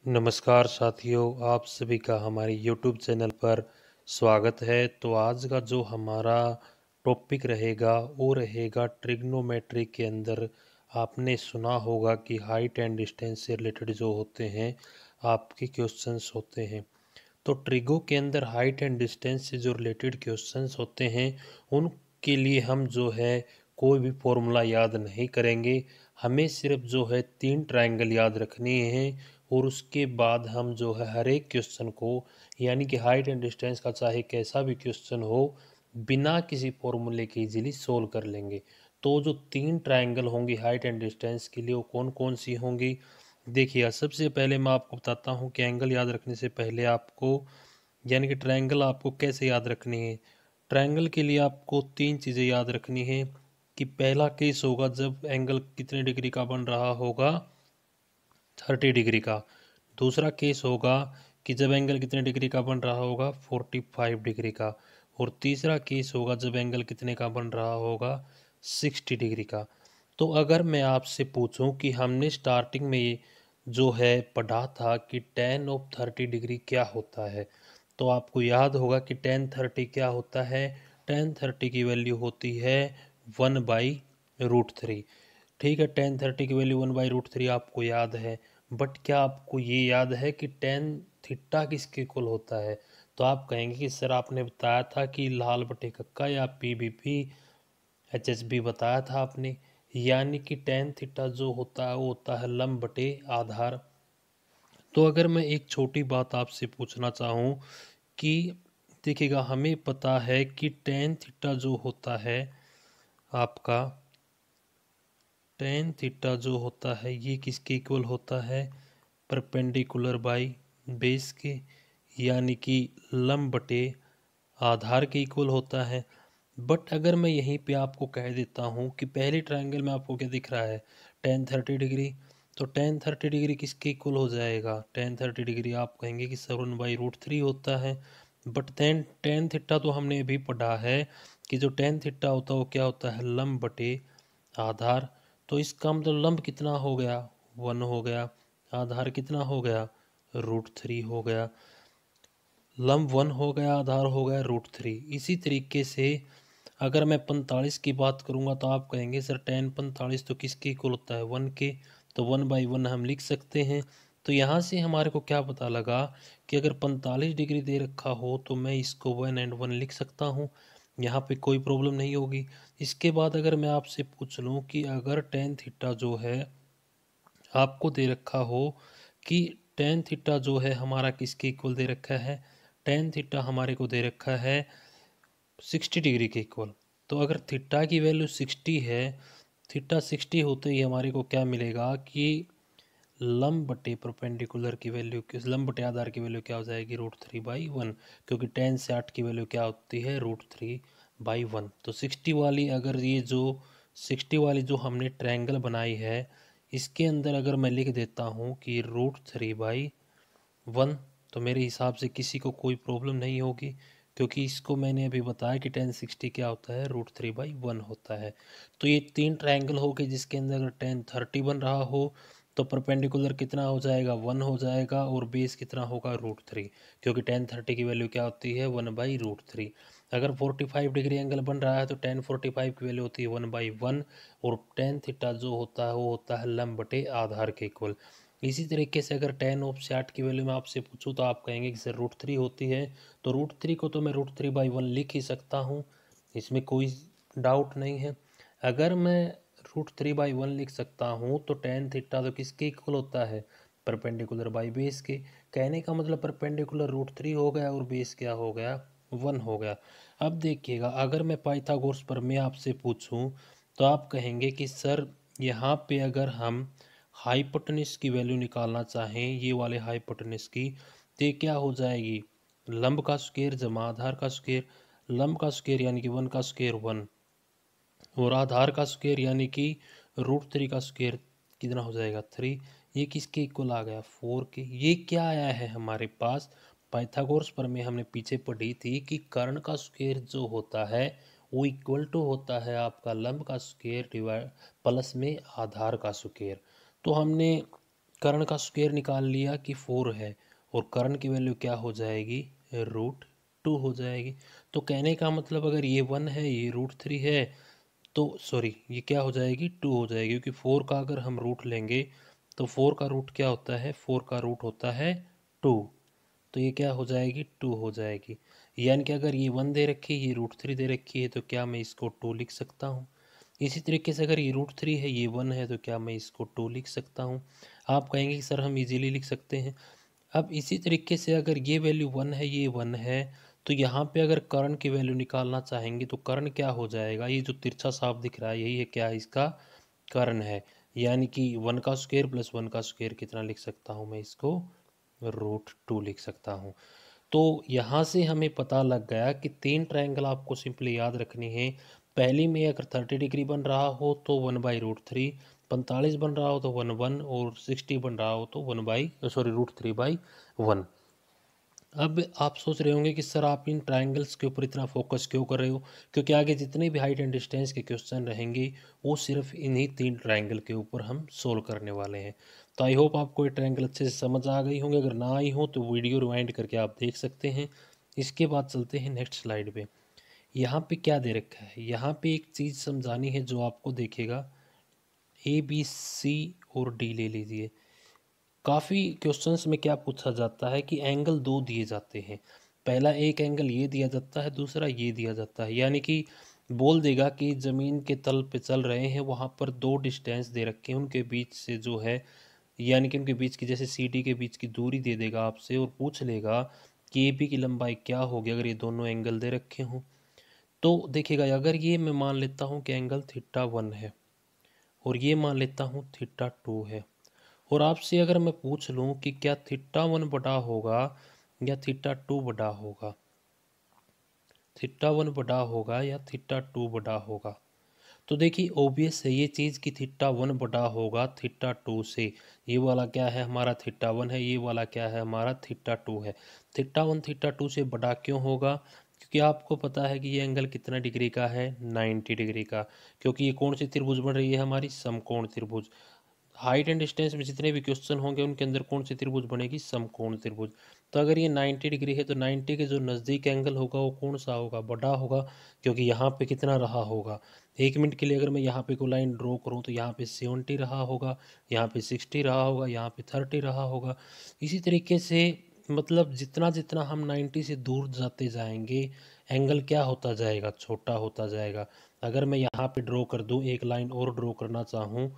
नमस्कार साथियों, आप सभी का हमारे YouTube चैनल पर स्वागत है। तो आज का जो हमारा टॉपिक रहेगा वो रहेगा ट्रिग्नोमेट्री के अंदर। आपने सुना होगा कि हाइट एंड डिस्टेंस से रिलेटेड जो होते हैं आपके क्वेश्चंस होते हैं। तो ट्रिगो के अंदर हाइट एंड डिस्टेंस से जो रिलेटेड क्वेश्चंस होते हैं उनके लिए हम जो है कोई भी फॉर्मूला याद नहीं करेंगे। हमें सिर्फ जो है 3 ट्रायंगल याद रखने हैं और उसके बाद हम जो है हर एक क्वेश्चन को यानी कि हाइट एंड डिस्टेंस का चाहे कैसा भी क्वेश्चन हो बिना किसी फॉर्मूले के इजीली सोल्व कर लेंगे। तो जो 3 ट्रायंगल होंगी हाइट एंड डिस्टेंस के लिए वो कौन कौन सी होंगी, देखिए सबसे पहले मैं आपको बताता हूँ कि एंगल याद रखने से पहले आपको यानी कि ट्रायंगल आपको कैसे याद रखनी है। ट्रायंगल के लिए आपको 3 चीज़ें याद रखनी है कि पहला केस होगा जब एंगल कितने डिग्री का बन रहा होगा, 30 डिग्री का। दूसरा केस होगा कि जब एंगल कितने डिग्री का बन रहा होगा, 45 डिग्री का। और तीसरा केस होगा जब एंगल कितने का बन रहा होगा, 60 डिग्री का। तो अगर मैं आपसे पूछूं कि हमने स्टार्टिंग में ये जो है पढ़ा था कि tan ऑफ 30 डिग्री क्या होता है, तो आपको याद होगा कि tan 30 क्या होता है। tan 30 की वैल्यू होती है 1/√3। ठीक है, tan 30 की वैल्यू 1/√3 आपको याद है। बट क्या आपको ये याद है कि tan थीटा किसके इक्वल होता है? तो आप कहेंगे कि सर आपने बताया था कि लाल बटे कक्का या PBP HHB बताया था आपने, यानी कि tan थीटा जो होता है वो होता है लंब बटे आधार। तो अगर मैं एक छोटी बात आपसे पूछना चाहूँ कि देखिएगा हमें पता है कि tan थीटा जो होता है आपका, tan थीटा जो होता है ये किसके इक्वल होता है, परपेंडिकुलर बाई बेस के, यानी कि लंब बटे आधार के इक्वल होता है। बट अगर मैं यहीं पे आपको कह देता हूँ कि पहले ट्रायंगल में आपको क्या दिख रहा है, tan 30 डिग्री। तो tan 30 डिग्री किसके इक्वल हो जाएगा, tan 30 डिग्री आप कहेंगे कि 7/√3 होता है। बट tan थीटा तो हमने अभी पढ़ा है कि जो tan थीटा होता है वो क्या होता है, लंब बटे आधार। तो इसका मतलब लंब कितना हो गया, 1 हो गया। आधार कितना हो गया, √3 हो गया। लंब 1 हो गया, आधार हो गया √3। इसी तरीके से अगर मैं 45 की बात करूंगा तो आप कहेंगे सर tan 45 तो किसके इक्वल होता है, 1 के। तो 1/1 हम लिख सकते हैं। तो यहाँ से हमारे को क्या पता लगा कि अगर 45 डिग्री दे रखा हो तो मैं इसको 1 and 1 लिख सकता हूँ, यहाँ पे कोई प्रॉब्लम नहीं होगी। इसके बाद अगर मैं आपसे पूछ लूँ कि अगर tan थीटा जो है आपको दे रखा हो कि tan थीटा जो है हमारा किसके इक्वल दे रखा है, tan थीटा हमारे को दे रखा है 60 डिग्री के इक्वल। तो अगर थीटा की वैल्यू 60 है, थीटा 60 होते ही हमारे को क्या मिलेगा कि लंब बटे परपेंडिकुलर की वैल्यू, किस लंब बटे आधार की वैल्यू क्या हो जाएगी, √3/1। क्योंकि tan से 8 की वैल्यू क्या होती है, √3/1। तो 60 वाली अगर ये जो 60 वाली जो हमने ट्रायंगल बनाई है इसके अंदर अगर मैं लिख देता हूँ कि √3/1, तो मेरे हिसाब से किसी को कोई प्रॉब्लम नहीं होगी, क्योंकि इसको मैंने अभी बताया कि tan 60 क्या होता है, √3/1 होता है। तो ये 3 ट्रायंगल हो गए जिसके अंदर अगर tan 30 बन रहा हो तो परपेंडिकुलर कितना हो जाएगा, 1 हो जाएगा, और बेस कितना होगा, √3। क्योंकि tan 30 की वैल्यू क्या होती है, 1/√3। अगर 45 डिग्री एंगल बन रहा है तो tan 45 की वैल्यू होती है 1/1। और tan थीटा जो होता है वो होता है लंब बटे आधार के इक्वल। इसी तरीके से अगर tan ऑफ 60 की वैल्यू मैं आपसे पूछूं तो आप कहेंगे कि सर √3 होती है। तो √3 को तो मैं √3/1 लिख ही सकता हूँ, इसमें कोई डाउट नहीं है। अगर मैं √3/1 लिख सकता हूँ तो tan थीटा तो किसके इक्वल होता है, परपेंडिकुलर बाई बेस के। कहने का मतलब परपेंडिकुलर √3 हो गया और बेस क्या हो गया, 1 हो गया। अब देखिएगा अगर मैं पाइथागोरस प्रमेय आपसे पूछूं तो आप कहेंगे कि सर यहाँ पे अगर हम हाइपोटेनस की वैल्यू निकालना चाहें, ये वाले हाइपोटेनस की, तो ये क्या हो जाएगी, लंब का स्क्वायर जमा आधार का स्क्वायर। लंब का स्क्वायर यानी कि 1 का स्क्वायर 1, और आधार का स्क्वायर यानी कि √3 का स्क्वायर कितना हो जाएगा, 3। ये किसके इक्वल आ गया, 4 के। ये क्या आया है हमारे पास, पाइथागोरस प्रमेय हमने पीछे पढ़ी थी कि कर्ण का स्क्वायर जो होता है वो इक्वल टू होता है आपका लंब का स्क्वायर डिवाइड प्लस में आधार का स्क्वायर। तो हमने कर्ण का स्क्वायर निकाल लिया कि 4 है, और कर्ण की वैल्यू क्या हो जाएगी, √2 हो जाएगी। तो कहने का मतलब अगर ये 1 है, ये √3 है, तो सॉरी ये क्या हो जाएगी, 2 हो जाएगी, क्योंकि 4 का अगर हम रूट लेंगे तो 4 का रूट क्या होता है, 4 का रूट होता है 2। तो ये क्या हो जाएगी, 2 हो जाएगी। यानी कि अगर ये 1 दे रखी है, ये √3 दे रखी है, तो क्या मैं इसको 2 लिख सकता हूँ। इसी तरीके से अगर ये √3 है, ये 1 है, तो क्या मैं इसको 2 लिख सकता हूँ। आप कहेंगे कि सर हम इजीली लिख सकते हैं। अब इसी तरीके से अगर ये वैल्यू 1 है, ये 1 है, तो यहाँ पे अगर कर्ण की वैल्यू निकालना चाहेंगे तो कर्ण क्या हो जाएगा, ये जो तिरछा साफ दिख रहा है यही है क्या, इसका कर्ण है। यानी कि 1 का स्क्वायर प्लस 1 का स्क्वायर कितना लिख सकता हूँ मैं इसको, √2 लिख सकता हूँ। तो यहाँ से हमें पता लग गया कि 3 ट्रायंगल आपको सिंपली याद रखनी है। पहली में अगर 30 डिग्री बन रहा हो तो 1/√3, 45 बन रहा हो तो 1/1, और 60 बन रहा हो तो √3/1। अब आप सोच रहे होंगे कि सर आप इन ट्रायंगल्स के ऊपर इतना फोकस क्यों कर रहे हो, क्योंकि आगे जितने भी हाइट एंड डिस्टेंस के क्वेश्चन रहेंगे वो सिर्फ इन्हीं 3 ट्रायंगल के ऊपर हम सोल्व करने वाले हैं। तो आई होप आपको ये ट्रायंगल अच्छे से समझ आ गई होंगे, अगर ना आई हो तो वीडियो रिवाइंड करके आप देख सकते हैं। इसके बाद चलते हैं नेक्स्ट स्लाइड पे। यहाँ पे क्या दे रखा है, यहाँ पे एक चीज़ समझानी है जो आपको देखेगा, ABC और D ले लीजिए। काफ़ी क्वेश्चंस में क्या पूछा जाता है कि एंगल 2 दिए जाते हैं, पहला एक एंगल ये दिया जाता है, दूसरा ये दिया जाता है। यानी कि बोल देगा कि ज़मीन के तल पे चल रहे हैं, वहाँ पर 2 डिस्टेंस दे रखे हैं, उनके बीच से जो है, यानी कि उनके बीच की जैसे CD के बीच की दूरी दे देगा आपसे, और पूछ लेगा कि AB की लंबाई क्या होगी अगर ये दोनों एंगल दे रखे हों। तो देखिएगा अगर ये मैं मान लेता हूँ कि एंगल θ1 है, और ये मान लेता हूँ θ2 है, और आपसे अगर मैं पूछ लूँ कि क्या θ1 बड़ा होगा या θ2 बड़ा होगा, θ1 बड़ा होगा या θ2 बड़ा होगा, तो देखिए ओबियस है ये चीज़ कि θ1 बड़ा होगा θ2 से। ये वाला क्या है हमारा, θ1 है, ये वाला क्या है हमारा, θ2 है। θ1 θ2 से बड़ा क्यों होगा, क्योंकि आपको पता है कि ये एंगल कितना डिग्री का है, 90 डिग्री का, क्योंकि ये कौन सी त्रिभुज बन रही है हमारी, समकोण त्रिभुज। हाइट एंड डिस्टेंस में जितने भी क्वेश्चन होंगे उनके अंदर कौन सी त्रिभुज बनेगी, समकोण त्रिभुज। तो अगर ये 90 डिग्री है तो 90 के जो नज़दीक एंगल होगा वो कौन सा होगा, बड़ा होगा, क्योंकि यहाँ पे कितना रहा होगा, 1 मिनट के लिए अगर मैं यहाँ पे कोई लाइन ड्रॉ करूँ तो यहाँ पे 70 रहा होगा, यहाँ पे 60 रहा होगा, यहाँ पे 30 रहा होगा। इसी तरीके से मतलब जितना जितना हम 90 से दूर जाते जाएंगे एंगल क्या होता जाएगा, छोटा होता जाएगा। अगर मैं यहाँ पे ड्रॉ कर दूँ, एक लाइन और ड्रॉ करना चाहूँ,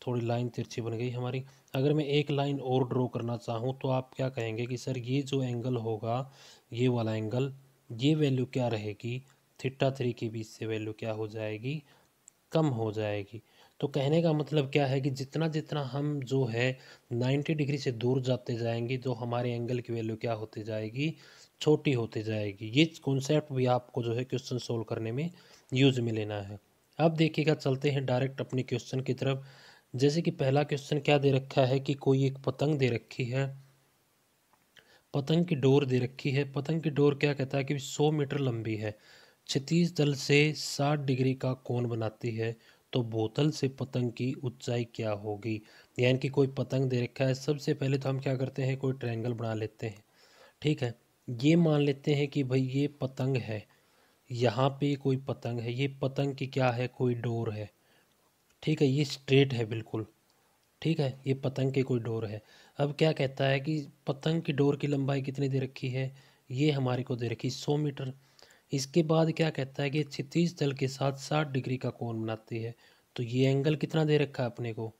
थोड़ी लाइन तिरछी बन गई हमारी, अगर मैं एक लाइन और ड्रॉ करना चाहूँ तो आप क्या कहेंगे कि सर ये जो एंगल होगा, ये वाला एंगल, ये वैल्यू क्या रहेगी, θ3 के बीच से वैल्यू क्या हो जाएगी, कम हो जाएगी। तो कहने का मतलब क्या है कि जितना जितना हम जो है 90 डिग्री से दूर जाते जाएंगे तो हमारे एंगल की वैल्यू क्या होती जाएगी, छोटी होती जाएगी। ये कॉन्सेप्ट भी आपको जो है क्वेश्चन सोल्व करने में यूज में लेना है। अब देखिएगा चलते हैं डायरेक्ट अपने क्वेश्चन की तरफ। जैसे कि पहला क्वेश्चन क्या दे रखा है कि कोई एक पतंग दे रखी है, पतंग की डोर दे रखी है, पतंग की डोर क्या कहता है कि 100 मीटर लंबी है, क्षितिज तल से 60 डिग्री का कोण बनाती है, तो बोतल से पतंग की ऊंचाई क्या होगी। यानी कि कोई पतंग दे रखा है, सबसे पहले तो हम क्या करते हैं, कोई ट्रायंगल बना लेते हैं। ठीक है, ये मान लेते हैं कि भाई ये पतंग है, यहाँ पे कोई पतंग है, ये पतंग की क्या है, कोई डोर है। ठीक है, ये स्ट्रेट है बिल्कुल। ठीक है, ये पतंग की कोई डोर है। अब क्या कहता है कि पतंग की डोर की लंबाई कितनी दे रखी है, ये हमारे को दे रखी 100 मीटर। इसके बाद क्या कहता है कि क्षितिज तल के साथ 60 डिग्री का कोण बनाती है, तो ये एंगल कितना दे रखा है अपने को,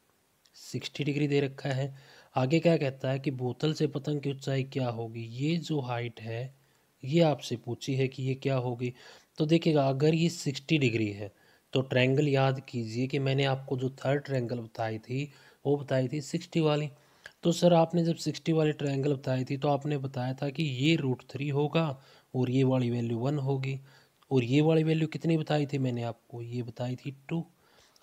60 डिग्री दे रखा है। आगे क्या कहता है कि बोतल से पतंग की ऊंचाई क्या होगी, ये जो हाइट है ये आपसे पूछी है कि ये क्या होगी। तो देखिएगा अगर ये 60 डिग्री है तो ट्रायंगल याद कीजिए कि मैंने आपको जो थर्ड ट्रायंगल बताई थी वो बताई थी 60 वाली। तो सर आपने जब 60 वाली ट्रायंगल बताई थी तो आपने बताया था कि ये √3 होगा और ये वाली वैल्यू 1 होगी, और ये वाली वैल्यू कितनी बताई थी मैंने आपको, ये बताई थी 2।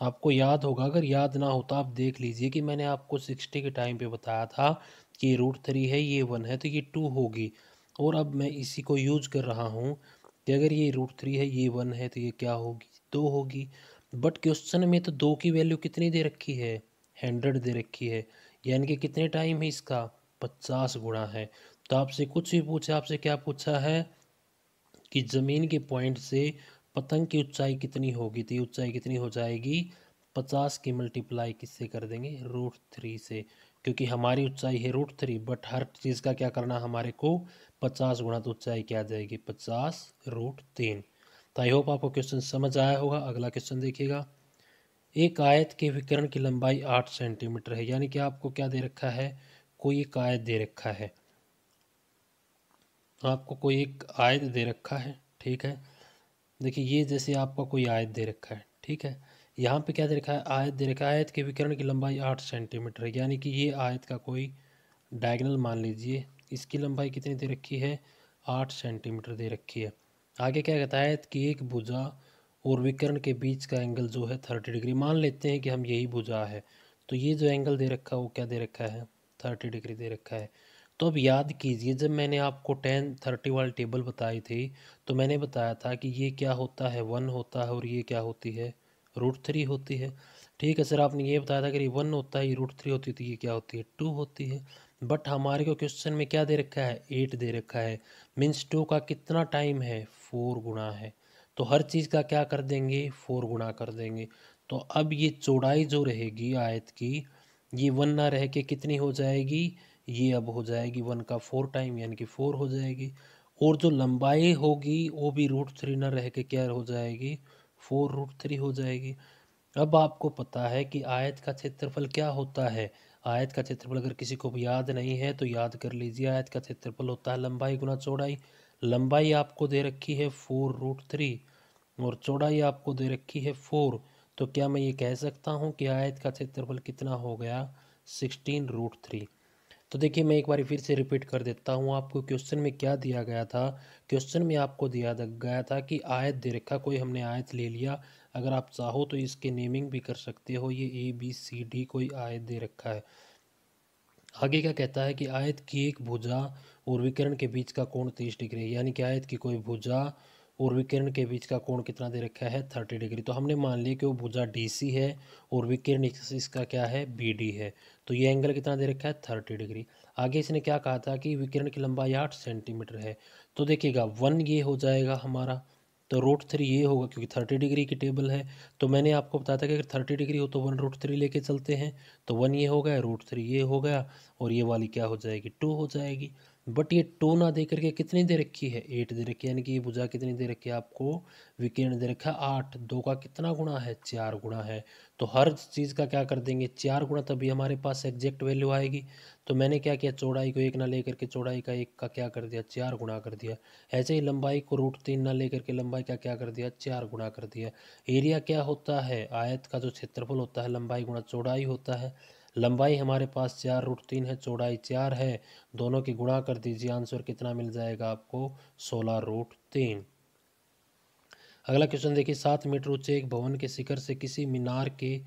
आपको याद होगा, अगर याद ना हो तो आप देख लीजिए कि मैंने आपको 60 के टाइम पे बताया था कि ये √3 है, ये 1 है, तो ये 2 होगी। और अब मैं इसी को यूज कर रहा हूँ कि अगर ये √3 है, ये 1 है, तो ये क्या होगी, 2 होगी। बट क्वेश्चन में तो 2 की वैल्यू कितनी दे रखी है, 100 दे रखी है, यानी कि कितने टाइम है इसका, 50 गुना है। तो आपसे कुछ भी पूछा, आपसे क्या पूछा है कि ज़मीन के पॉइंट से पतंग की ऊंचाई कितनी होगी, तो ये ऊंचाई कितनी हो जाएगी, 50 की मल्टीप्लाई किससे कर देंगे, √3 से, क्योंकि हमारी ऊंचाई है √3, बट हर चीज़ का क्या करना हमारे को 50 गुना, तो ऊंचाई क्या आ जाएगी 50√3। तो आई होप आपको क्वेश्चन समझ आया होगा। अगला क्वेश्चन देखिएगा। एक आयत के विकर्ण की लंबाई 8 सेंटीमीटर है, यानी कि आपको क्या दे रखा है, कोई एक आयत दे रखा है, आपको कोई एक आयत दे रखा है, ठीक है। देखिए ये जैसे आपका कोई आयत दे रखा है, ठीक है, यहाँ पे क्या दे रखा है, आयत दे रखा है, आयत के विकर्ण की लंबाई 8 सेंटीमीटर है, यानी कि ये आयत का कोई डायगोनल मान लीजिए, इसकी लंबाई कितनी दे रखी है, 8 सेंटीमीटर दे रखी है। आगे क्या कहता है, आयत की एक भुजा और विकर्ण के बीच का एंगल जो है 30 डिग्री, मान लेते हैं कि हम यही भुजा है, तो ये जो एंगल दे रखा है वो क्या दे रखा है, 30 डिग्री दे रखा है। तो अब याद कीजिए, जब मैंने आपको 10 30 वाली टेबल बताई थी, तो मैंने बताया था कि ये क्या होता है, 1 होता है, और ये क्या होती है, √3 होती है। ठीक है सर, आपने ये बताया था कि ये 1 होता है, ये √3 होती है, तो ये क्या होती है, 2 होती है। बट हमारे को क्वेश्चन में क्या दे रखा है, 8 दे रखा है, मीन्स 2 का कितना टाइम है, 4 गुना है। तो हर चीज़ का क्या कर देंगे, 4 गुना कर देंगे। तो अब ये चौड़ाई जो रहेगी आयत की, ये 1 ना रह के कितनी हो जाएगी, ये अब हो जाएगी 1 का 4 टाइम, यानी कि 4 हो जाएगी। और जो लंबाई होगी वो भी √3 ना रह के क्या हो जाएगी, 4√3 हो जाएगी। अब आपको पता है कि आयत का क्षेत्रफल क्या होता है। आयत का क्षेत्रफल अगर किसी को भी याद नहीं है तो याद कर लीजिए, आयत का क्षेत्रफल होता है लंबाई गुना चौड़ाई। लंबाई आपको दे रखी है 4√3 और चौड़ाई आपको दे रखी है 4। तो क्या मैं ये कह सकता हूँ कि आयत का क्षेत्रफल कितना हो गया, 16√3। तो देखिए मैं एक बार फिर से रिपीट कर देता हूँ, आपको क्वेश्चन में क्या दिया गया था। क्वेश्चन में आपको दिया गया था कि आयत दे रखा, कोई हमने आयत ले लिया, अगर आप चाहो तो इसके नेमिंग भी कर सकते हो, ये ABCD कोई आयत दे रखा है। आगे क्या कहता है कि आयत की एक भुजा और विकर्ण के बीच का कोण 30 डिग्री है, यानी कि आयत की कोई भुजा और विकर्ण के बीच का कोण कितना दे रखा है, 30 डिग्री। तो हमने मान लिया कि वो भुजा DC है और विकर्ण इसका क्या है, BD है। तो ये एंगल कितना दे रखा है, 30 डिग्री। आगे इसने क्या कहा था कि विकर्ण की लंबाई 8 सेंटीमीटर है। तो देखिएगा 1 ये हो जाएगा हमारा, तो √3 ये होगा क्योंकि 30 डिग्री की टेबल है। तो मैंने आपको बताया था कि अगर 30 डिग्री हो तो 1√3 लेके चलते हैं, तो 1 ये हो गया, √3 ये हो गया, और ये वाली क्या हो जाएगी, 2 हो जाएगी। बट ये 2 ना दे करके कितनी दे रखी है, 8 दे रखी है, यानी कि ये भुजा कितनी दे रखी है आपको, विकर्ण दे रखा है 8, 2 का कितना गुणा है, 4 गुणा है। तो हर चीज़ का क्या कर देंगे, 4 गुणा, तभी हमारे पास एग्जैक्ट वैल्यू आएगी। तो मैंने क्या किया, चौड़ाई को 1 ना लेकर के चौड़ाई का 1 का क्या कर दिया, 4 गुणा कर दिया। ऐसे ही लंबाई को √3 ना लेकर के लंबाई का क्या कर दिया, 4 गुणा कर दिया। एरिया क्या होता है, आयत का जो क्षेत्रफल होता है लंबाई गुणा चौड़ाई होता है। लंबाई हमारे पास 4√3 है, चौड़ाई 4 है, दोनों की गुणा कर दीजिए, आंसर कितना मिल जाएगा आपको, 16√3। अगला क्वेश्चन देखिए, 7 मीटर ऊंचे एक भवन के शिखर से किसी मीनार के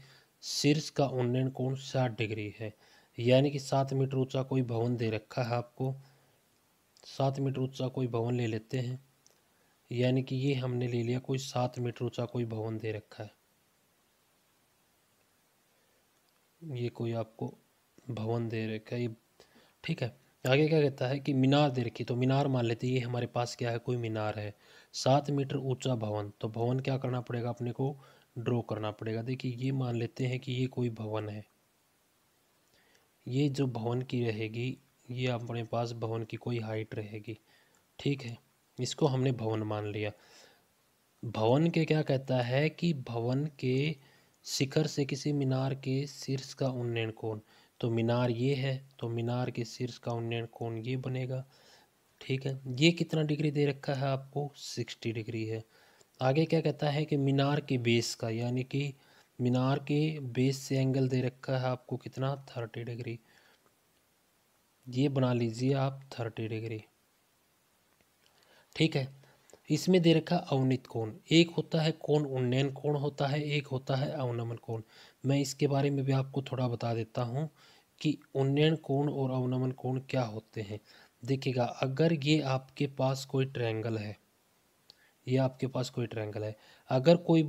शीर्ष का उन्नयन कोण 60 डिग्री है, यानी कि 7 मीटर ऊंचा कोई भवन दे रखा है आपको, 7 मीटर ऊंचा कोई भवन ले लेते हैं, यानी कि ये हमने ले लिया कोई 7 मीटर ऊंचा कोई भवन दे रखा है, ये कोई आपको भवन दे रखा है ये, ठीक है। आगे क्या कहता है कि मीनार दे रखी, तो मीनार मान लेते हैं ये हमारे पास क्या है, कोई मीनार है, 7 मीटर ऊंचा भवन, तो भवन क्या करना पड़ेगा अपने को, ड्रॉ करना पड़ेगा। देखिए ये मान लेते हैं कि ये कोई भवन है, ये जो भवन की रहेगी, ये अपने पास भवन की कोई हाइट रहेगी, ठीक है, इसको हमने भवन मान लिया। भवन के क्या कहता है कि भवन के शिखर से किसी मीनार के शीर्ष का उन्नयन कोण, तो मीनार ये है, तो मीनार के शीर्ष का उन्नयन कोण ये बनेगा, ठीक है। ये कितना डिग्री दे रखा है आपको, 60 डिग्री है। आगे क्या कहता है कि मीनार के बेस का, यानी कि मीनार के बेस से एंगल दे रखा है आपको कितना, 30 डिग्री, ये बना लीजिए आप 30 डिग्री, ठीक है। इसमें दे रखा अवनित कोण, एक होता है कोण उन्नयन कोण होता है, एक होता है अवनमन कोण। मैं इसके बारे में भी आपको थोड़ा बता देता हूँ कि उन्नयन कोण और अवनमन कोण क्या होते हैं। देखिएगा अगर ये आपके पास कोई ट्रायंगल है, ये आपके पास कोई ट्रायंगल है, अगर कोई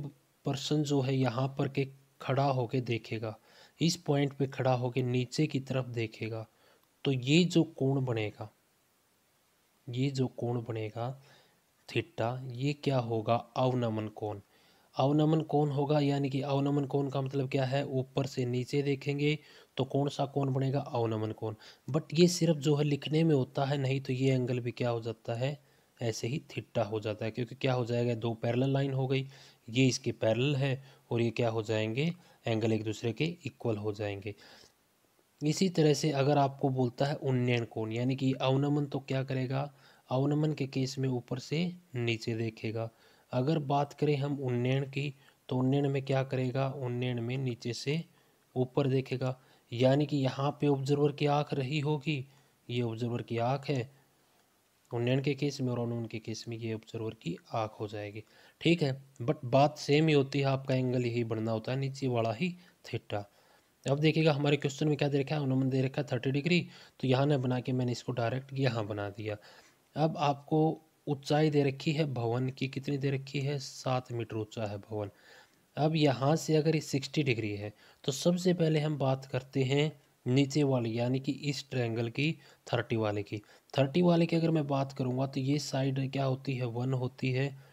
पर्सन जो है यहाँ पर के खड़ा होके देखेगा, इस पॉइंट पे खड़ा होकर नीचे की तरफ देखेगा तो ये जो कोण बनेगा, ये जो कोण बनेगा थीटा, ये क्या होगा, अवनमन कोण। अवनमन कोण होगा, यानी कि अवनमन कोण का मतलब क्या है, ऊपर से नीचे देखेंगे तो कौन सा कोण बनेगा, अवनमन कोण। बट ये सिर्फ जो है लिखने में होता है, नहीं तो ये एंगल भी क्या हो जाता है, ऐसे ही थीटा हो जाता है, क्योंकि क्या हो जाएगा, दो पैरेलल लाइन हो गई, ये इसके पैरेलल है और ये क्या हो जाएंगे, एंगल एक दूसरे के इक्वल हो जाएंगे। इसी तरह से अगर आपको बोलता है उन्नयन कोण, यानी कि अवनमन तो क्या करेगा, अवनमन के केस में ऊपर से नीचे देखेगा। अगर बात करें हम उन्नयन की, तो उन्नयन में क्या करेगा, उन्नयन में नीचे से ऊपर देखेगा, यानी कि यहाँ पे ऑब्जर्वर की आंख रही होगी, ये ऑब्जर्वर की आंख है उन्नयन के केस में, और अवनमन के केस में ये ऑब्जर्वर की आंख हो जाएगी। ठीक है, बट बात सेम ही होती है, आपका एंगल यही बनना होता है, नीचे वाला ही थीटा। अब देखिएगा हमारे क्वेश्चन में क्या दे रखा है, अवनमन दे रखा है 30 डिग्री, तो यहाँ ना बना के मैंने इसको डायरेक्ट यहाँ बना दिया। अब आपको ऊंचाई दे रखी है भवन की, कितनी दे रखी है, 7 मीटर ऊंचा है भवन। अब यहाँ से अगर ये 60 डिग्री है, तो सबसे पहले हम बात करते हैं नीचे वाली, यानी कि इस ट्रायंगल की 30 वाले की। 30 वाले की अगर मैं बात करूँगा तो ये साइड क्या होती है, 1 होती है।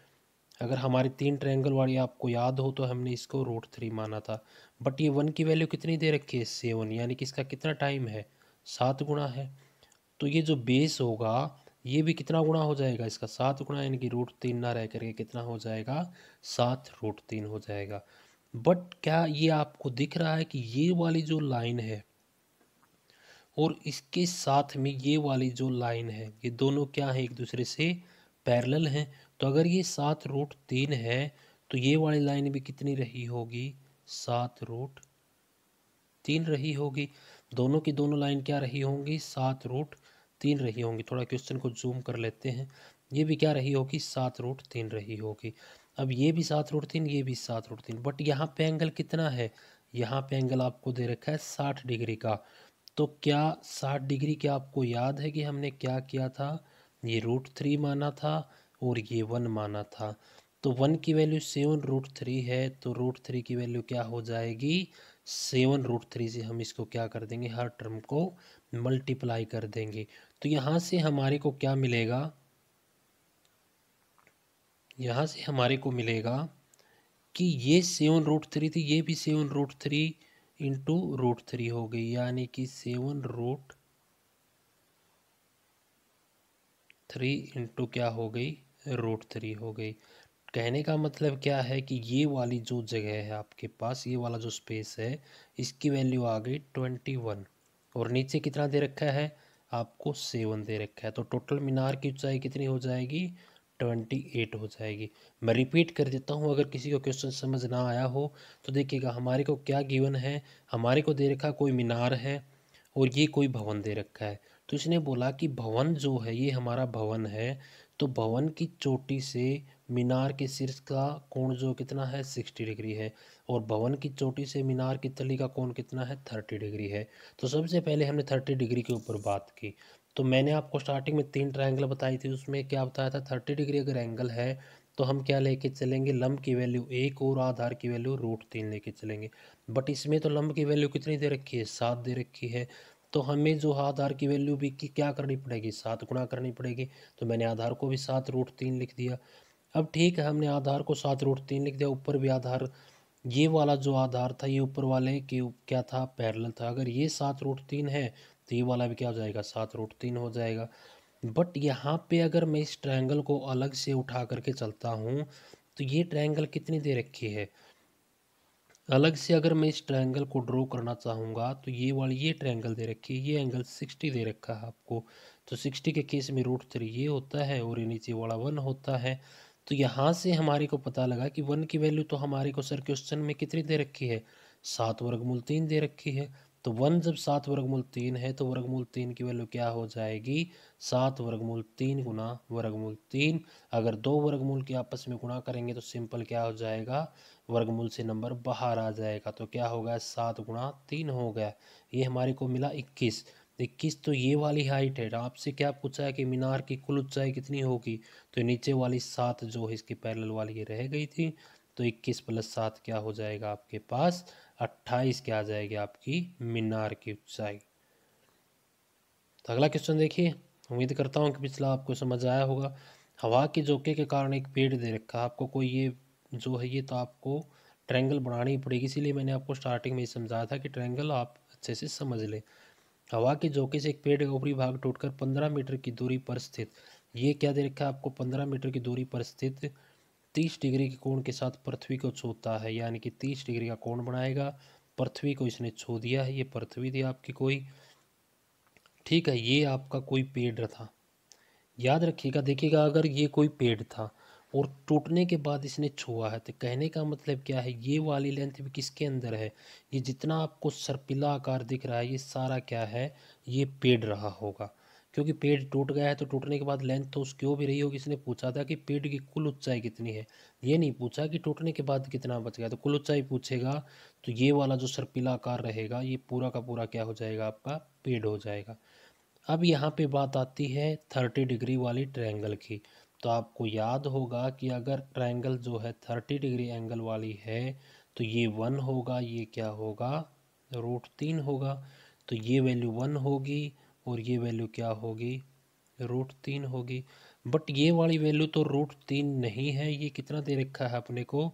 अगर हमारी 3 ट्रायंगल वाली आपको याद हो तो हमने इसको √3 माना था, बट ये 1 की वैल्यू कितनी दे रखी है, 7, यानी कि इसका कितना टाइम है, 7 गुना है। तो ये जो बेस होगा ये भी कितना गुना हो जाएगा, इसका 7 गुना, यानी कि √3 ना रह करके कितना हो जाएगा, 7√3 हो जाएगा। बट क्या ये आपको दिख रहा है कि ये वाली जो लाइन है और इसके साथ में ये वाली जो लाइन है, ये दोनों क्या है, एक दूसरे से पैरेलल हैं। तो अगर ये 7√3 है तो ये वाली लाइन भी कितनी रही होगी, 7√3 रही होगी। दोनों की दोनों लाइन क्या रही होंगी, 7√3 रही होंगी। थोड़ा क्वेश्चन को जूम कर लेते हैं, ये भी क्या रही होगी, 7√3 रही होगी। अब ये भी 7√3, ये भी 7√3, बट यहाँ पे एंगल कितना है, यहाँ पे एंगल आपको दे रखा है 60 डिग्री का। तो क्या 60 डिग्री क्या आपको याद है कि हमने क्या किया था, ये √3 माना था और ये 1 माना था। तो 1 की वैल्यू 7√3 है, तो √3 की वैल्यू क्या हो जाएगी, 7√3 से हम इसको क्या कर देंगे, हर टर्म को मल्टीप्लाई कर देंगे। तो यहाँ से हमारे को क्या मिलेगा, यहाँ से हमारे को मिलेगा कि ये 7√3 थी, ये भी 7√3 इंटू √3 हो गई, यानी कि 7√3 इंटू क्या हो गई, √3 हो गई। कहने का मतलब क्या है कि ये वाली जो जगह है आपके पास, ये वाला जो स्पेस है, इसकी वैल्यू आ गई 21, और नीचे कितना दे रखा है आपको, 7 दे रखा है। तो टोटल मीनार की ऊंचाई कितनी हो जाएगी, 28 हो जाएगी। मैं रिपीट कर देता हूँ, अगर किसी को क्वेश्चन समझ ना आया हो तो देखिएगा हमारे को क्या गिवन है, हमारे को दे रखा कोई मीनार है और ये कोई भवन दे रखा है। तो इसने बोला कि भवन जो है, ये हमारा भवन है, तो भवन की चोटी से मीनार के शीर्ष का कोण जो कितना है, 60 डिग्री है, और भवन की चोटी से मीनार की तली का कोण कितना है, 30 डिग्री है। तो सबसे पहले हमने 30 डिग्री के ऊपर बात की। तो मैंने आपको स्टार्टिंग में 3 ट्रायंगल बताई थी, उसमें क्या बताया था, 30 डिग्री अगर एंगल है तो हम क्या लेके चलेंगे, लंब की वैल्यू 1 और आधार की वैल्यू √3 लेके चलेंगे। बट इसमें तो लंब की वैल्यू कितनी दे रखी है, 7 दे रखी है, तो हमें जो आधार की वैल्यू भी की क्या करनी पड़ेगी, 7 गुना करनी पड़ेगी। तो मैंने आधार को भी 7√3 लिख दिया। अब ठीक है, हमने आधार को 7√3 लिख दिया, ऊपर भी आधार, ये वाला जो आधार था ये ऊपर वाले के क्या था, पैरेलल था। अगर ये 7√3 है तो ये वाला भी क्या हो जाएगा, 7√3 हो जाएगा। बट यहाँ पे अगर मैं इस ट्रायंगल को अलग से उठा करके चलता हूँ तो ये ट्रायंगल कितनी दे रखी है, अलग से अगर मैं इस ट्रायंगल को ड्रॉ करना चाहूँगा तो ये वाली ये ट्रायंगल दे रखी है, ये एंगल 60 दे रखा है आपको। तो 60 के केस में √3 ये होता है और ये नीचे वाला 1 होता है। तो यहाँ से हमारे को पता लगा कि 1 की वैल्यू तो हमारे को सर क्वेश्चन में कितनी दे रखी है, 7√3 दे रखी है। तो 1 जब 7√3 है तो √3 की वैल्यू क्या हो जाएगी, 7√3 गुना √3। अगर दो वर्गमूल के आपस में गुणा करेंगे तो सिंपल क्या हो जाएगा, वर्गमूल से नंबर बाहर आ जाएगा। तो क्या होगा, 7 गुणा 3 हो गया, ये हमारे को मिला 21। 21 तो ये वाली हाइट है। आपसे क्या पूछा है कि मीनार की कुल ऊंचाई कितनी होगी, तो नीचे वाली 7 जो है इसकी पैरेलल वाली ये रह गई थी, तो 21 + 7 क्या हो जाएगा आपके पास 28 क्या आ जाएगी आपकी मीनार की ऊंचाई। तो अगला क्वेश्चन देखिए, उम्मीद करता हूँ कि पिछला आपको समझ आया होगा। हवा के झोंके के कारण एक पेड़ दे रखा है आपको, कोई ये जो है ये तो आपको ट्रायंगल बनानी पड़ेगी, इसीलिए मैंने आपको स्टार्टिंग में ही समझाया था कि ट्रायंगल आप अच्छे से समझ लें। हवा के झोंके से एक पेड़ का ऊपरी भाग टूटकर 15 मीटर की दूरी पर स्थित, ये क्या दे रखा है आपको 15 मीटर की दूरी पर स्थित 30 डिग्री के कोण के साथ पृथ्वी को छूता है, यानी कि 30 डिग्री का कोण बनाएगा, पृथ्वी को इसने छू दिया है, ये पृथ्वी थी आपकी कोई, ठीक है। ये आपका कोई पेड़ था, याद रखिएगा, देखिएगा अगर ये कोई पेड़ था और टूटने के बाद इसने छुआ है तो कहने का मतलब क्या है, ये वाली लेंथ भी किसके अंदर है, ये जितना आपको सर्पिला आकार दिख रहा है ये सारा क्या है, ये पेड़ रहा होगा। क्योंकि पेड़ टूट गया है तो टूटने के बाद लेंथ तो उसकी हो भी रही होगी। इसने पूछा था कि पेड़ की कुल ऊंचाई कितनी है, ये नहीं पूछा कि टूटने के बाद कितना बच गया, तो कुल ऊंचाई पूछेगा तो ये वाला जो सर्पिला आकार रहेगा ये पूरा का पूरा क्या हो जाएगा आपका पेड़ हो जाएगा। अब यहाँ पे बात आती है 30 डिग्री वाली ट्रायंगल की। तो आपको याद होगा कि अगर ट्रायंगल जो है 30 डिग्री एंगल वाली है तो ये 1 होगा, ये क्या होगा √3 होगा। तो ये वैल्यू 1 होगी और ये वैल्यू क्या होगी √3 होगी। बट ये वाली वैल्यू तो √3 नहीं है, ये कितना दे रखा है अपने को,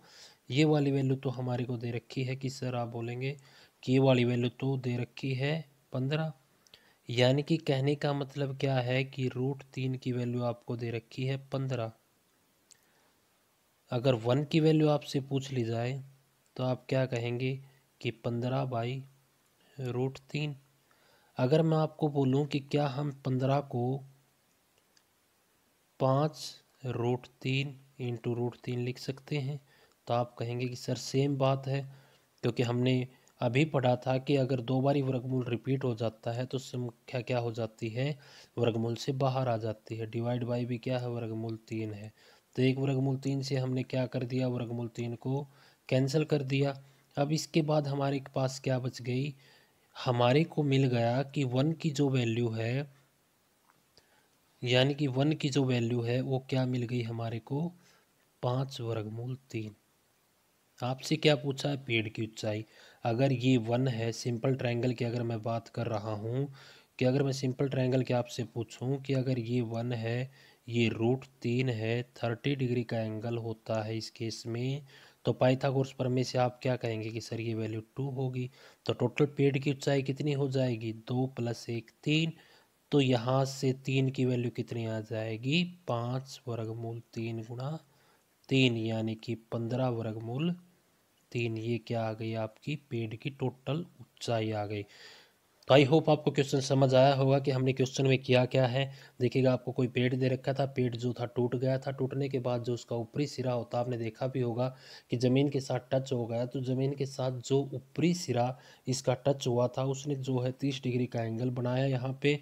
ये वाली वैल्यू तो हमारे को दे रखी है कि सर आप बोलेंगे कि ये वाली वैल्यू तो दे रखी है 15, यानी कि कहने का मतलब क्या है कि √3 की वैल्यू आपको दे रखी है 15। अगर 1 की वैल्यू आपसे पूछ ली जाए तो आप क्या कहेंगे कि 15/√3। अगर मैं आपको बोलूं कि क्या हम 15 को 5√3 इंटू √3 लिख सकते हैं, तो आप कहेंगे कि सर सेम बात है, क्योंकि हमने अभी पढ़ा था कि अगर 2 बारी वर्गमूल रिपीट हो जाता है तो संख्या क्या हो जाती है वर्गमूल से बाहर आ जाती है। डिवाइड बाई भी क्या है वर्गमूल 3 है, तो एक वर्गमूल 3 से हमने क्या कर दिया वर्गमूल 3 को कैंसिल कर दिया। अब इसके बाद हमारे पास क्या बच गई, हमारे को मिल गया कि 1 की जो वैल्यू है, यानी कि 1 की जो वैल्यू है वो क्या मिल गई हमारे को 5√3। आपसे क्या पूछा है पेड़ की ऊंचाई। अगर ये 1 है, सिंपल ट्रायंगल की अगर मैं बात कर रहा हूँ कि अगर मैं सिंपल ट्रायंगल के आपसे पूछूं कि अगर ये 1 है, ये √3 है, 30 डिग्री का एंगल होता है इस केस में, तो पाइथागोरस प्रमेय से आप क्या कहेंगे कि सर ये वैल्यू 2 होगी। तो टोटल पेड़ की ऊंचाई कितनी हो जाएगी 2 + 1 3। तो यहाँ से 3 की वैल्यू कितनी आ जाएगी 5√3 × 3, यानी कि 15√3। ये क्या आ गई आपकी पेड़ की टोटल ऊंचाई आ गई। तो आई होप आपको क्वेश्चन समझ आया होगा कि हमने क्वेश्चन में किया क्या है। देखिएगा आपको कोई पेड़ दे रखा था, पेड़ जो था टूट गया था, टूटने के बाद जो उसका ऊपरी सिरा होता आपने देखा भी होगा कि ज़मीन के साथ टच हो गया, तो ज़मीन के साथ जो ऊपरी सिरा इसका टच हुआ था उसने जो है 30 डिग्री का एंगल बनाया यहाँ पे।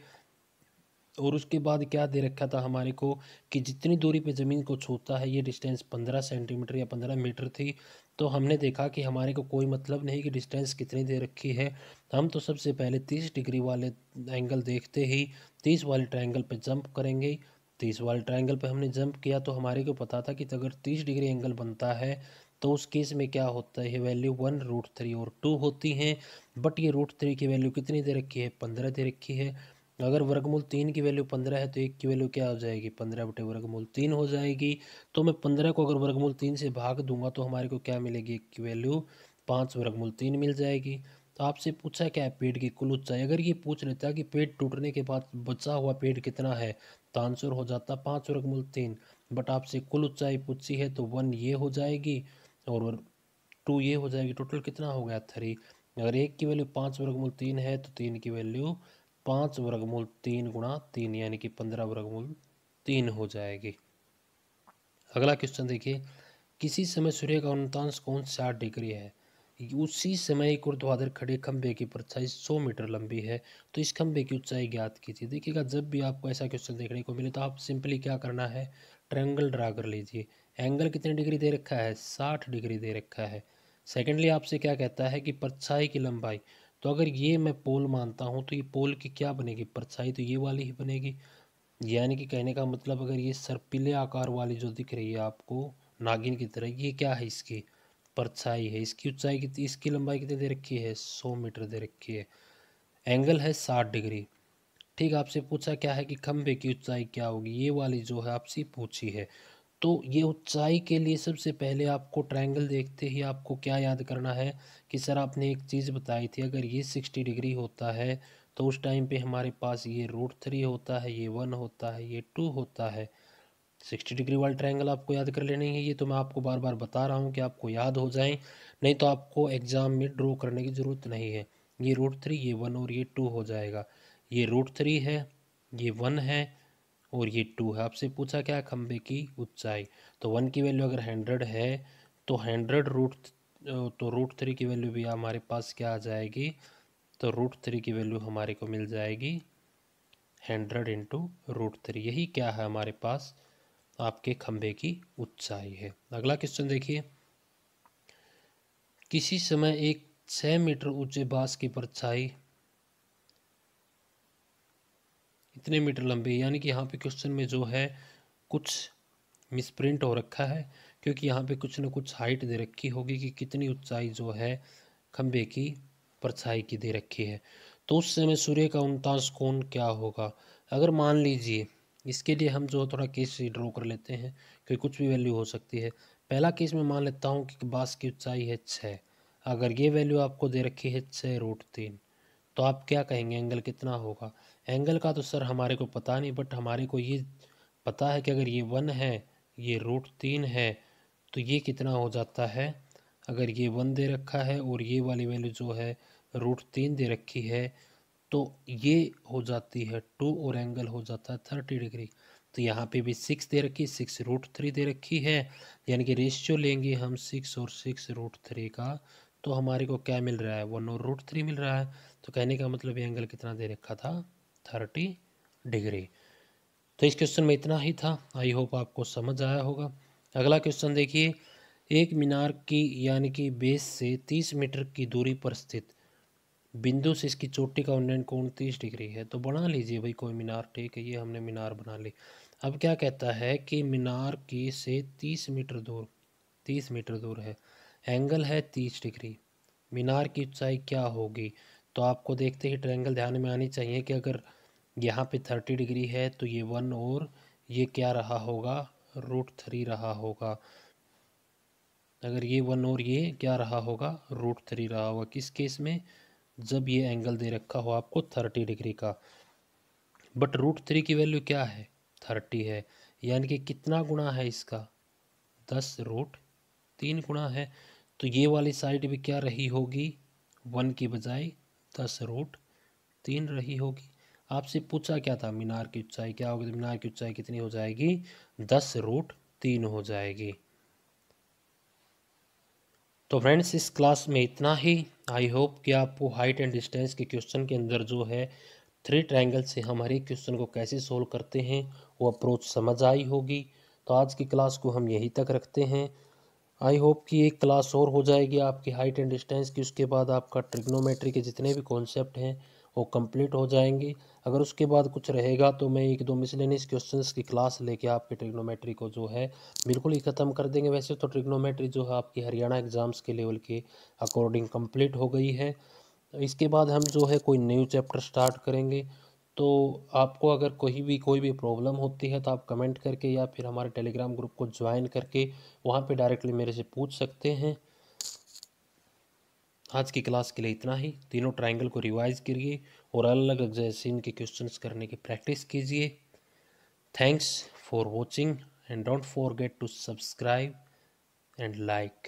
और उसके बाद क्या दे रखा था हमारे को कि जितनी दूरी पे ज़मीन को छूता है ये डिस्टेंस 15 सेंटीमीटर या 15 मीटर थी। तो हमने देखा कि हमारे को कोई मतलब नहीं कि डिस्टेंस कितनी दे रखी है, हम तो सबसे पहले 30 डिग्री वाले एंगल देखते ही 30 वाले ट्रायंगल पे जंप करेंगे। 30 वाले ट्रायंगल पे हमने जंप किया तो हमारे को पता था कि अगर 30 डिग्री एंगल बनता है तो उस केस में क्या होता है, वैल्यू 1√3 और 2 होती हैं। बट ये √3 की वैल्यू कितनी दे रखी है 15 दे रखी है। अगर वर्गमूल 3 की वैल्यू 15 है तो 1 की वैल्यू क्या हो जाएगी 15/√3 हो जाएगी। तो मैं 15 को अगर वर्गमूल 3 से भाग दूंगा तो हमारे को क्या मिलेगी 1 की वैल्यू 5/3 मिल जाएगी। तो आपसे पूछा क्या है पेड़ की कुल ऊंचाई, अगर ये पूछ लेता कि पेड़ टूटने के बाद बचा हुआ पेड़ कितना है तो आंसर हो जाता 5/3। बट आपसे कुल ऊंचाई पूछी है तो 1 ये हो जाएगी और 2 ये हो जाएगी, टोटल कितना हो गया 3। अगर 1 की वैल्यू 5/3 है तो 3 की वैल्यू 5/3 × 3 यानी कि 15/3 हो जाएगी। अगला क्वेश्चन देखिए, किसी समय सूर्य का अनुतांश कोण 60 डिग्री है, उसी समय एक ऊर्ध्वाधर खड़े खंभे की परछाई 100 मीटर लंबी है, तो इस खंभे की ऊंचाई ज्ञात कीजिए। देखिएगा जब भी आपको ऐसा क्वेश्चन देखने को मिले तो आप सिंपली क्या करना है ट्रायंगल ड्रा कर लीजिए। एंगल कितने डिग्री दे रखा है 60 डिग्री दे रखा है। सेकेंडली आपसे क्या कहता है कि परछाई की लंबाई, तो अगर ये मैं पोल मानता हूँ तो ये पोल की क्या बनेगी परछाई, तो ये वाली ही बनेगी। यानी कि कहने का मतलब अगर ये सर्पिले आकार वाली जो दिख रही है आपको नागिन की तरह। ये क्या है, इसकी परछाई है। इसकी ऊंचाई कितनी, इसकी लंबाई कितनी दे रखी है, 100 मीटर दे रखी है। एंगल है 60 डिग्री। ठीक, आपसे पूछा क्या है कि खंभे की ऊंचाई क्या होगी, ये वाली जो है आपसे पूछी है। तो ये ऊंचाई के लिए सबसे पहले आपको ट्रायंगल देखते ही आपको क्या याद करना है कि सर आपने एक चीज़ बताई थी, अगर ये 60 डिग्री होता है तो उस टाइम पे हमारे पास ये √3 होता है, ये 1 होता है, ये 2 होता है। 60 डिग्री वाले ट्रायंगल आपको याद कर लेने हैं। ये तो मैं आपको बार बार बता रहा हूँ कि आपको याद हो जाएं, नहीं तो आपको एग्ज़ाम में ड्रॉ करने की ज़रूरत नहीं है। ये √3, ये 1 और ये 2 हो जाएगा। ये √3 है, ये 1 है और ये 2 है। आपसे पूछा क्या, खंबे की ऊंचाई। तो 1 की वैल्यू अगर 100 है तो 100 √3 की वैल्यू भी हमारे पास क्या आ जाएगी, तो √3 की वैल्यू हमारे को मिल जाएगी 100 इंटू √3। यही क्या है हमारे पास, आपके खंबे की ऊंचाई है। अगला क्वेश्चन देखिए, किसी समय एक 6 मीटर ऊंचे बांस की परछाई इतने मीटर लंबी, यानी कि यहाँ पे क्वेश्चन में जो है कुछ मिसप्रिंट हो रखा है, क्योंकि यहाँ पे कुछ न कुछ हाइट दे रखी होगी कि कितनी ऊंचाई जो है खंबे की परछाई की दे रखी है। तो उस समय सूर्य का 49 कोण क्या होगा। अगर मान लीजिए, इसके लिए हम जो थोड़ा केस ड्रॉ कर लेते हैं, क्योंकि कुछ भी वैल्यू हो सकती है। पहला केस में मान लेता हूँ कि बांस की ऊंचाई है 6। अगर ये वैल्यू आपको दे रखी है 6√3, तो आप क्या कहेंगे एंगल कितना होगा। एंगल का तो सर हमारे को पता नहीं, बट हमारे को ये पता है कि अगर ये 1 है, ये √3 है, तो ये कितना हो जाता है। अगर ये 1 दे रखा है और ये वाली वैल्यू जो है √3 दे रखी है, तो ये हो जाती है 2 और एंगल हो जाता है 30 डिग्री। तो यहाँ पे भी 6 दे रखी, 6√3 दे रखी है, यानी कि रेशियो लेंगे हम 6 और 6√3 का, तो हमारे को क्या मिल रहा है, 1 और √3 मिल रहा है। तो कहने का मतलब ये एंगल कितना दे रखा था, 30 डिग्री। तो इस क्वेश्चन में इतना ही था। आई होप आपको समझ आया होगा। अगला क्वेश्चन देखिए, एक मीनार की यानी कि बेस से 30 मीटर की दूरी पर स्थित बिंदु से इसकी चोटी का उन्नयन कोण 30 डिग्री है। तो बना लीजिए भाई कोई मीनार। ठीक है, ये हमने मीनार बना ली। अब क्या कहता है कि मीनार की से 30 मीटर दूर, 30 मीटर दूर है, एंगल है 30 डिग्री, मीनार की ऊंचाई क्या होगी। तो आपको देखते ही ट्रायंगल ध्यान में आनी चाहिए कि अगर यहाँ पे 30 डिग्री है तो ये 1 और ये क्या रहा होगा, √3 रहा होगा। अगर ये 1 और ये क्या रहा होगा, √3 रहा होगा। किस केस में, जब ये एंगल दे रखा हो आपको 30 डिग्री का। बट √3 की वैल्यू क्या है, 30 है, यानी कि कितना गुना है इसका, 10√3 गुना है। तो ये वाली साइड भी क्या रही होगी, 1 की बजाय 10√3 रही होगी। आपसे पूछा क्या था, मीनार की ऊंचाई क्या होगी, तो मीनार की ऊंचाई कितनी हो जाएगी, 10√3 हो जाएगी। तो फ्रेंड्स, इस क्लास में इतना ही। आई होप कि आपको हाइट एंड डिस्टेंस के क्वेश्चन के अंदर जो है 3 ट्रायंगल से हम हर एक क्वेश्चन को कैसे सोल्व करते हैं वो अप्रोच समझ आई होगी। तो आज की क्लास को हम यहीं तक रखते हैं। आई होप कि एक क्लास और हो जाएगी आपकी हाइट एंड डिस्टेंस की, उसके बाद आपका ट्रिग्नोमेट्री के जितने भी कॉन्सेप्ट हैं वो कंप्लीट हो जाएंगे। अगर उसके बाद कुछ रहेगा तो मैं 1-2 मिसलेनियस क्वेश्चंस की क्लास लेके आपके ट्रिग्नोमेट्री को जो है बिल्कुल ही ख़त्म कर देंगे। वैसे तो ट्रिग्नोमेट्री जो है आपकी हरियाणा एग्ज़ाम्स के लेवल के अकॉर्डिंग कंप्लीट हो गई है। इसके बाद हम जो है कोई न्यू चैप्टर स्टार्ट करेंगे। तो आपको अगर कोई भी प्रॉब्लम होती है तो आप कमेंट करके या फिर हमारे टेलीग्राम ग्रुप को ज्वाइन करके वहाँ पे डायरेक्टली मेरे से पूछ सकते हैं। आज की क्लास के लिए इतना ही। तीनों ट्रायंगल को रिवाइज करिए और अलग अलग जैसे इनके क्वेश्चंस करने की प्रैक्टिस कीजिए। Thanks for watching and don't forget to subscribe and like.